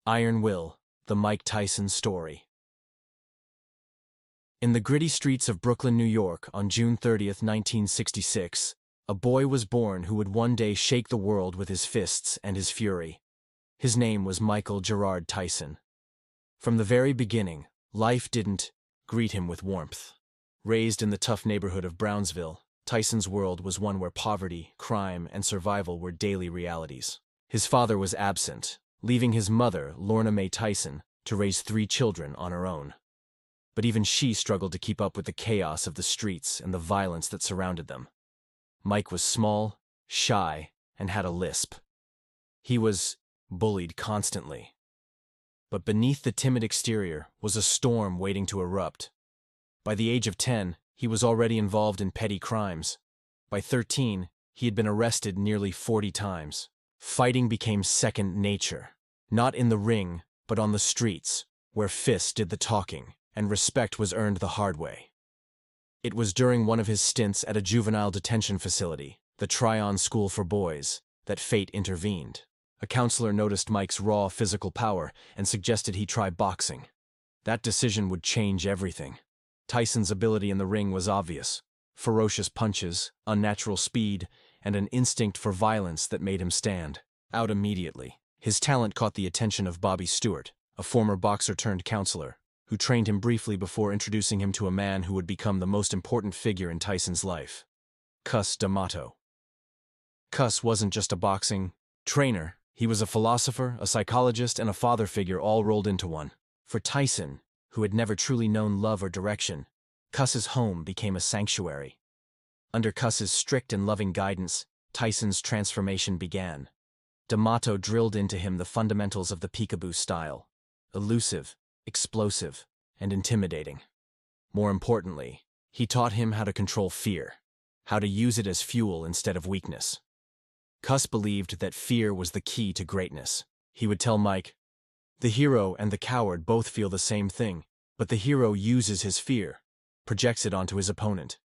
Iron Will, the Mike Tyson story. In the gritty streets of Brooklyn, New York, on June 30th, 1966, a boy was born who would one day shake the world with his fists and his fury. His name was Michael Gerard Tyson. From the very beginning, life didn't greet him with warmth. Raised in the tough neighborhood of Brownsville, Tyson's world was one where poverty, crime, and survival were daily realities. His father was absent, leaving his mother, Lorna Mae Tyson, to raise 3 children on her own. But even she struggled to keep up with the chaos of the streets and the violence that surrounded them. Mike was small, shy, and had a lisp. He was bullied constantly. But beneath the timid exterior was a storm waiting to erupt. By the age of 10, he was already involved in petty crimes. By 13, he had been arrested nearly 40 times. Fighting became second nature, not in the ring, but on the streets, where fists did the talking, and respect was earned the hard way. It was during one of his stints at a juvenile detention facility, the Tryon School for Boys, that fate intervened. A counselor noticed Mike's raw physical power and suggested he try boxing. That decision would change everything. Tyson's ability in the ring was obvious: ferocious punches, unnatural speed, and an instinct for violence that made him stand out immediately. His talent caught the attention of Bobby Stewart, a former boxer-turned-counselor, who trained him briefly before introducing him to a man who would become the most important figure in Tyson's life: Cus D'Amato. Cus wasn't just a boxing trainer. He was a philosopher, a psychologist, and a father figure all rolled into one. For Tyson, who had never truly known love or direction, Cus's home became a sanctuary. Under Cus's strict and loving guidance, Tyson's transformation began. D'Amato drilled into him the fundamentals of the peekaboo style: elusive, explosive, and intimidating. More importantly, he taught him how to control fear, how to use it as fuel instead of weakness. Cus believed that fear was the key to greatness. He would tell Mike, "The hero and the coward both feel the same thing, but the hero uses his fear, projects it onto his opponent."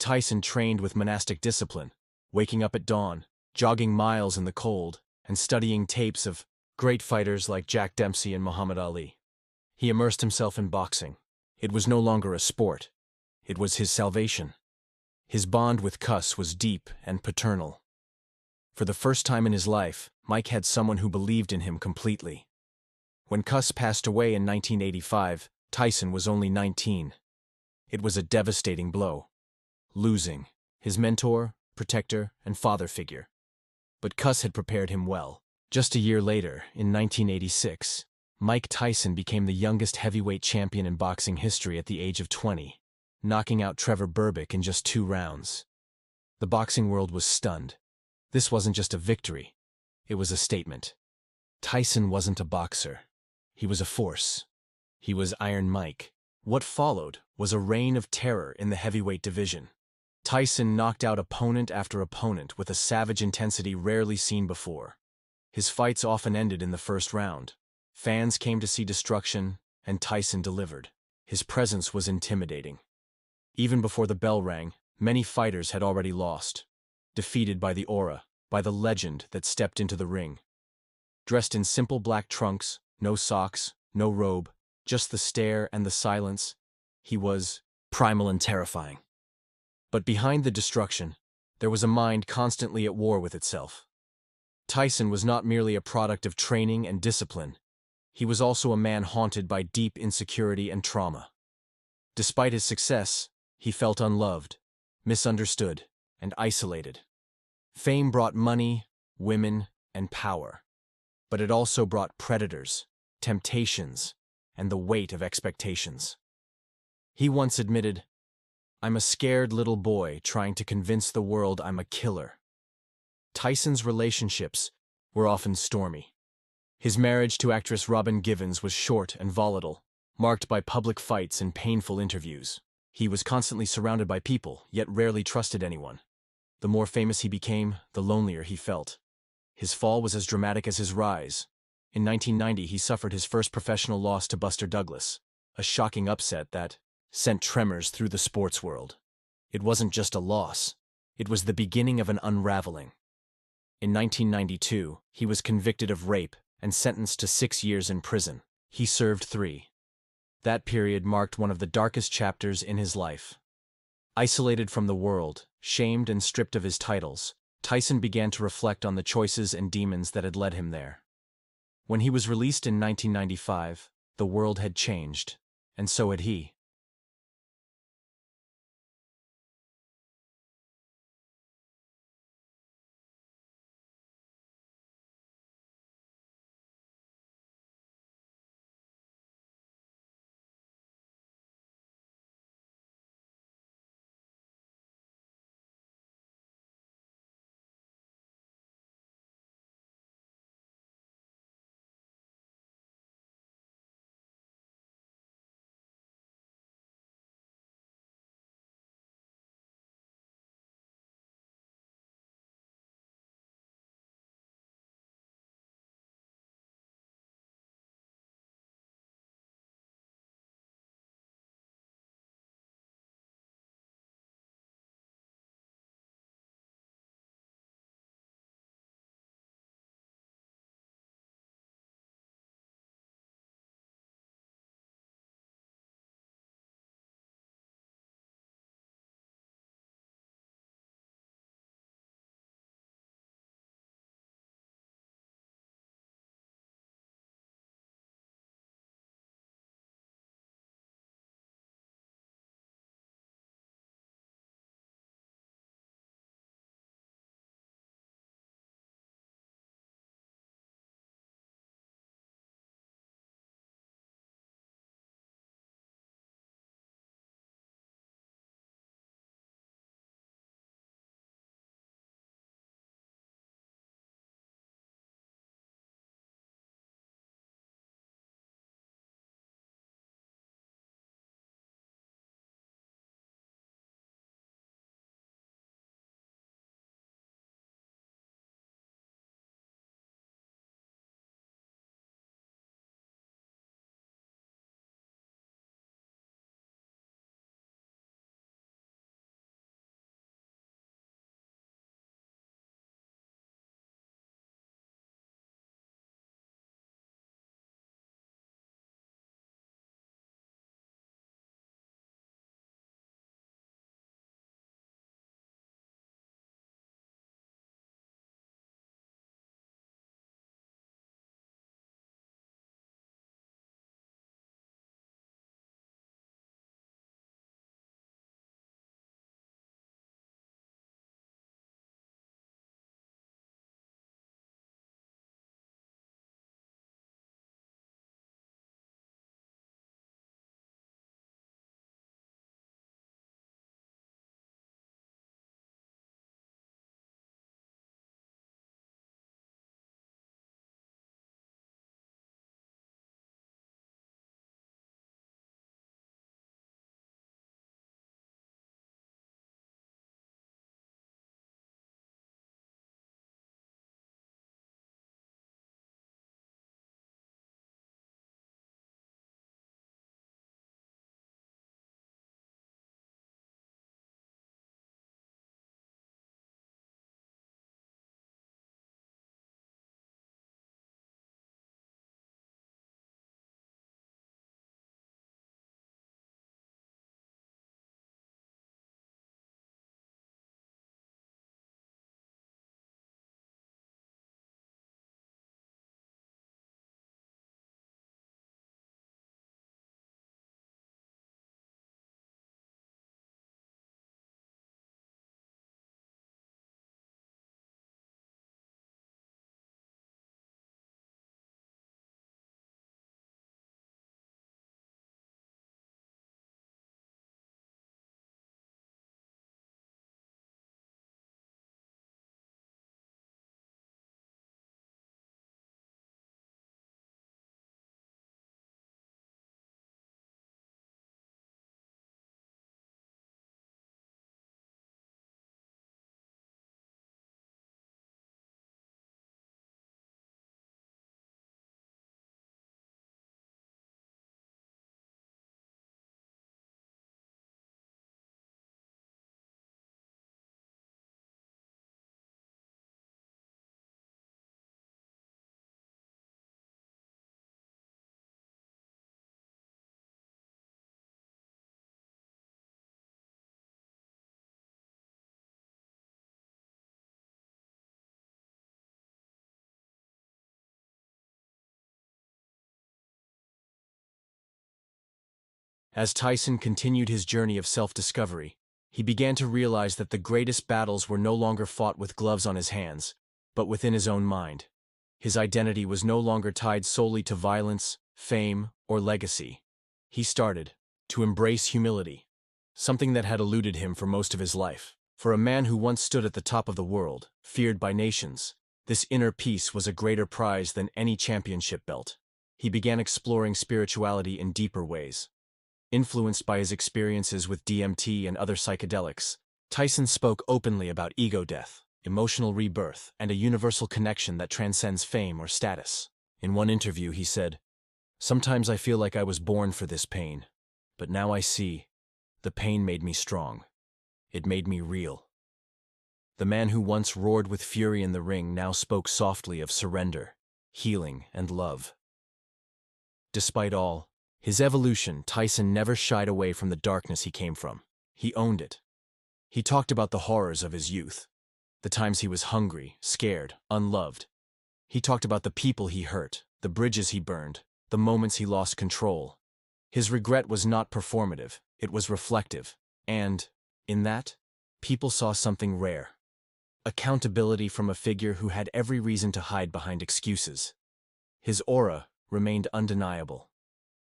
Tyson trained with monastic discipline, waking up at dawn, jogging miles in the cold, and studying tapes of great fighters like Jack Dempsey and Muhammad Ali. He immersed himself in boxing. It was no longer a sport. It was his salvation. His bond with Cus was deep and paternal. For the first time in his life, Mike had someone who believed in him completely. When Cus passed away in 1985, Tyson was only 19. It was a devastating blow, losing his mentor, protector, and father figure. But Cus had prepared him well. Just a year later, in 1986, Mike Tyson became the youngest heavyweight champion in boxing history at the age of 20, knocking out Trevor Berbick in just 2 rounds. The boxing world was stunned. This wasn't just a victory, it was a statement. Tyson wasn't a boxer. He was a force. He was Iron Mike. What followed was a reign of terror in the heavyweight division. Tyson knocked out opponent after opponent with a savage intensity rarely seen before. His fights often ended in the first round. Fans came to see destruction, and Tyson delivered. His presence was intimidating. Even before the bell rang, many fighters had already lost, defeated by the aura, by the legend that stepped into the ring. Dressed in simple black trunks, no socks, no robe, just the stare and the silence, he was primal and terrifying. But behind the destruction, there was a mind constantly at war with itself. Tyson was not merely a product of training and discipline. He was also a man haunted by deep insecurity and trauma. Despite his success, he felt unloved, misunderstood, and isolated. Fame brought money, women, and power. But it also brought predators, temptations, and the weight of expectations. He once admitted, "I'm a scared little boy trying to convince the world I'm a killer." Tyson's relationships were often stormy. His marriage to actress Robin Givens was short and volatile, marked by public fights and painful interviews. He was constantly surrounded by people, yet rarely trusted anyone. The more famous he became, the lonelier he felt. His fall was as dramatic as his rise. In 1990, he suffered his first professional loss to Buster Douglas, a shocking upset that sent tremors through the sports world. It wasn't just a loss. It was the beginning of an unraveling. In 1992, he was convicted of rape and sentenced to 6 years in prison. He served 3. That period marked one of the darkest chapters in his life. Isolated from the world, shamed and stripped of his titles, Tyson began to reflect on the choices and demons that had led him there. When he was released in 1995, the world had changed, and so had he. As Tyson continued his journey of self-discovery, he began to realize that the greatest battles were no longer fought with gloves on his hands, but within his own mind. His identity was no longer tied solely to violence, fame, or legacy. He started to embrace humility, something that had eluded him for most of his life. For a man who once stood at the top of the world, feared by nations, this inner peace was a greater prize than any championship belt. He began exploring spirituality in deeper ways. Influenced by his experiences with DMT and other psychedelics, Tyson spoke openly about ego death, emotional rebirth, and a universal connection that transcends fame or status. In one interview, he said, "Sometimes I feel like I was born for this pain, but now I see, the pain made me strong. It made me real." The man who once roared with fury in the ring now spoke softly of surrender, healing, and love. Despite all his evolution, Tyson never shied away from the darkness he came from. He owned it. He talked about the horrors of his youth, the times he was hungry, scared, unloved. He talked about the people he hurt, the bridges he burned, the moments he lost control. His regret was not performative, it was reflective, and, in that, people saw something rare. Accountability from a figure who had every reason to hide behind excuses. His aura remained undeniable.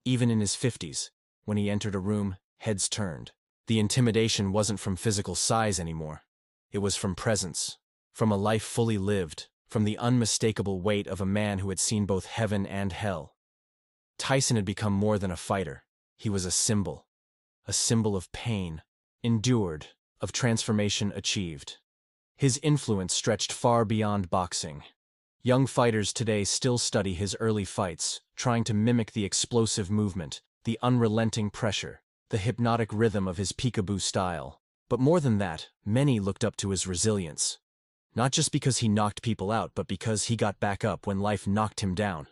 Even in his 50s, when he entered a room, heads turned. The intimidation wasn't from physical size anymore. It was from presence, from a life fully lived, from the unmistakable weight of a man who had seen both heaven and hell. Tyson had become more than a fighter. He was a symbol of pain, endured, of transformation achieved. His influence stretched far beyond boxing. Young fighters today still study his early fights, trying to mimic the explosive movement, the unrelenting pressure, the hypnotic rhythm of his peekaboo style. But more than that, many looked up to his resilience. Not just because he knocked people out, but because he got back up when life knocked him down.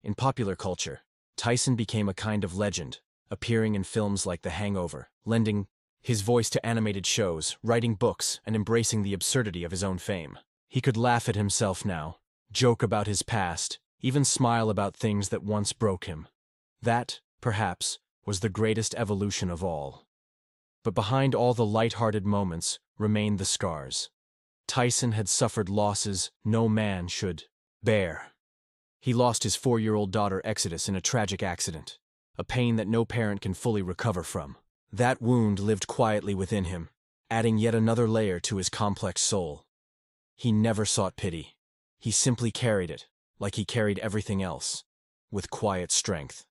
In popular culture, Tyson became a kind of legend, appearing in films like The Hangover, lending his voice to animated shows, writing books, and embracing the absurdity of his own fame. He could laugh at himself now, joke about his past, even smile about things that once broke him. That, perhaps, was the greatest evolution of all. But behind all the light-hearted moments remained the scars. Tyson had suffered losses no man should bear. He lost his 4-year-old daughter Exodus in a tragic accident, a pain that no parent can fully recover from. That wound lived quietly within him, adding yet another layer to his complex soul. He never sought pity. He simply carried it, like he carried everything else, with quiet strength.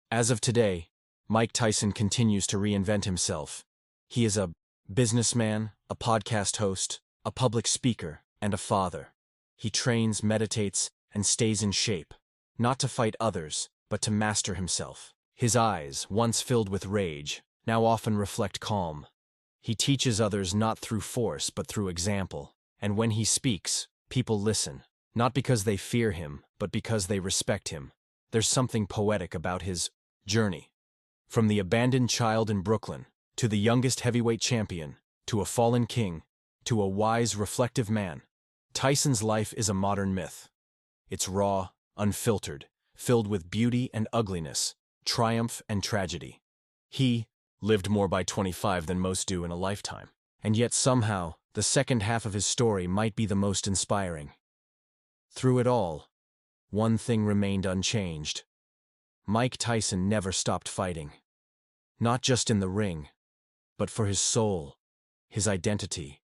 As of today, Mike Tyson continues to reinvent himself. He is a businessman, a podcast host, a public speaker, and a father. He trains, meditates, and stays in shape, not to fight others, but to master himself. His eyes, once filled with rage, now often reflect calm. He teaches others not through force, but through example. And when he speaks, people listen, not because they fear him, but because they respect him. There's something poetic about his journey. From the abandoned child in Brooklyn, to the youngest heavyweight champion, to a fallen king, to a wise, reflective man, Tyson's life is a modern myth. It's raw, unfiltered, filled with beauty and ugliness, triumph and tragedy. He lived more by 25 than most do in a lifetime. And yet somehow, the second half of his story might be the most inspiring. Through it all, one thing remained unchanged. Mike Tyson never stopped fighting. Not just in the ring, but for his soul, his identity,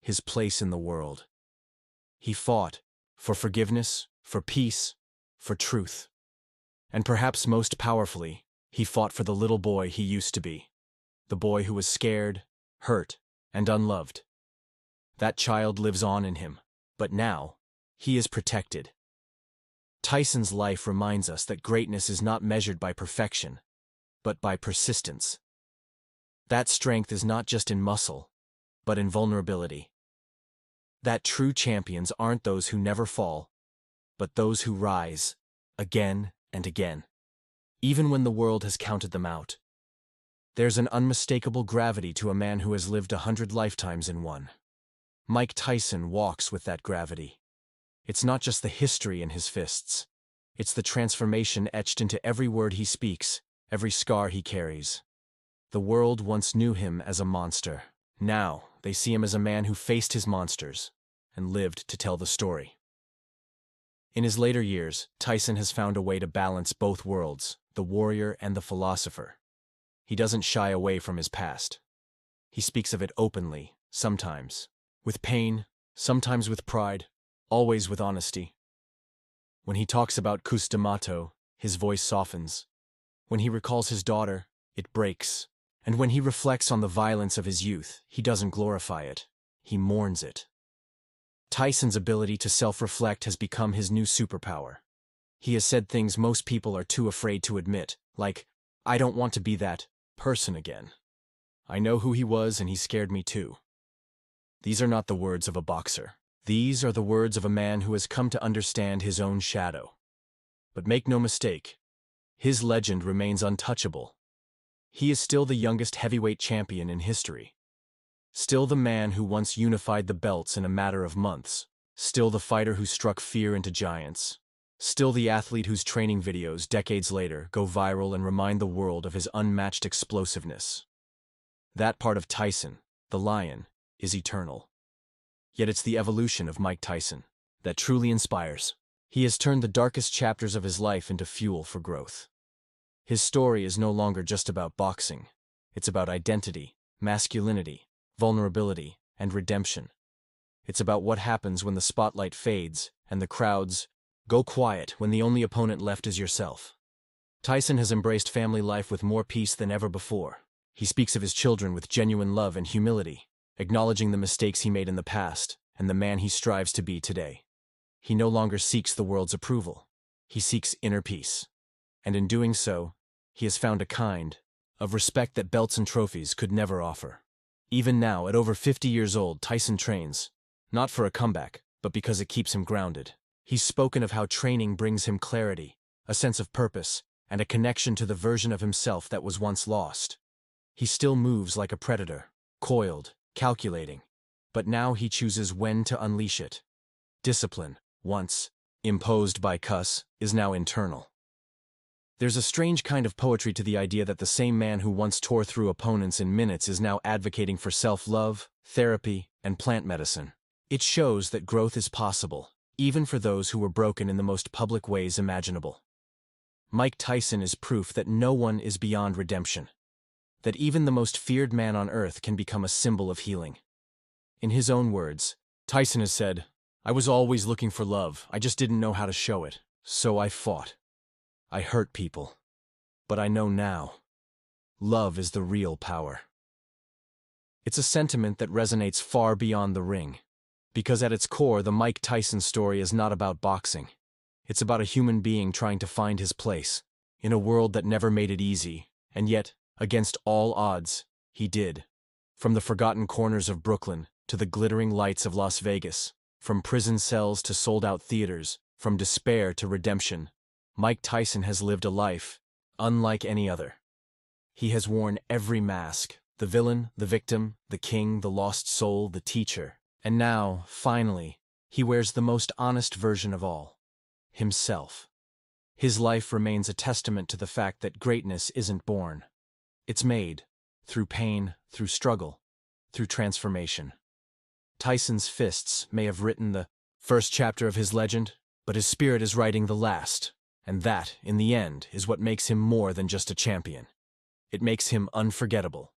his place in the world. He fought for forgiveness, for peace, for truth. And perhaps most powerfully, he fought for the little boy he used to be. The boy who was scared, hurt, and unloved. That child lives on in him, but now, he is protected. Tyson's life reminds us that greatness is not measured by perfection, but by persistence. That strength is not just in muscle, but in vulnerability. That true champions aren't those who never fall, but those who rise, again and again, even when the world has counted them out. There's an unmistakable gravity to a man who has lived 100 lifetimes in one. Mike Tyson walks with that gravity. It's not just the history in his fists. It's the transformation etched into every word he speaks, every scar he carries. The world once knew him as a monster. Now, they see him as a man who faced his monsters and lived to tell the story. In his later years, Tyson has found a way to balance both worlds, the warrior and the philosopher. He doesn't shy away from his past. He speaks of it openly, sometimes with pain, sometimes with pride, always with honesty. When he talks about Cus D'Amato, his voice softens. When he recalls his daughter, it breaks. And when he reflects on the violence of his youth, he doesn't glorify it. He mourns it. Tyson's ability to self-reflect has become his new superpower. He has said things most people are too afraid to admit, like, "I don't want to be that person again. I know who he was and he scared me too." These are not the words of a boxer. These are the words of a man who has come to understand his own shadow. But make no mistake, his legend remains untouchable. He is still the youngest heavyweight champion in history. Still the man who once unified the belts in a matter of months. Still the fighter who struck fear into giants. Still the athlete whose training videos, decades later, go viral and remind the world of his unmatched explosiveness. That part of Tyson, the lion, is eternal. Yet it's the evolution of Mike Tyson that truly inspires. He has turned the darkest chapters of his life into fuel for growth. His story is no longer just about boxing. It's about identity, masculinity, vulnerability, and redemption. It's about what happens when the spotlight fades and the crowds go quiet when the only opponent left is yourself. Tyson has embraced family life with more peace than ever before. He speaks of his children with genuine love and humility, acknowledging the mistakes he made in the past and the man he strives to be today. He no longer seeks the world's approval. He seeks inner peace. And in doing so, he has found a kind of respect that belts and trophies could never offer. Even now, at over 50 years old, Tyson trains, not for a comeback, but because it keeps him grounded. He's spoken of how training brings him clarity, a sense of purpose, and a connection to the version of himself that was once lost. He still moves like a predator, coiled, calculating, but now he chooses when to unleash it. Discipline, once imposed by Cus, is now internal. There's a strange kind of poetry to the idea that the same man who once tore through opponents in minutes is now advocating for self-love, therapy, and plant medicine. It shows that growth is possible, even for those who were broken in the most public ways imaginable. Mike Tyson is proof that no one is beyond redemption, that even the most feared man on earth can become a symbol of healing. In his own words, Tyson has said, "I was always looking for love, I just didn't know how to show it, so I fought. I hurt people. But I know now. Love is the real power." It's a sentiment that resonates far beyond the ring. Because at its core, the Mike Tyson story is not about boxing. It's about a human being trying to find his place in a world that never made it easy, and yet, against all odds, he did. From the forgotten corners of Brooklyn to the glittering lights of Las Vegas, from prison cells to sold-out theaters, from despair to redemption, Mike Tyson has lived a life unlike any other. He has worn every mask, the villain, the victim, the king, the lost soul, the teacher. And now, finally, he wears the most honest version of all, himself. His life remains a testament to the fact that greatness isn't born. It's made, through pain, through struggle, through transformation. Tyson's fists may have written the first chapter of his legend, but his spirit is writing the last. And that, in the end, is what makes him more than just a champion. It makes him unforgettable.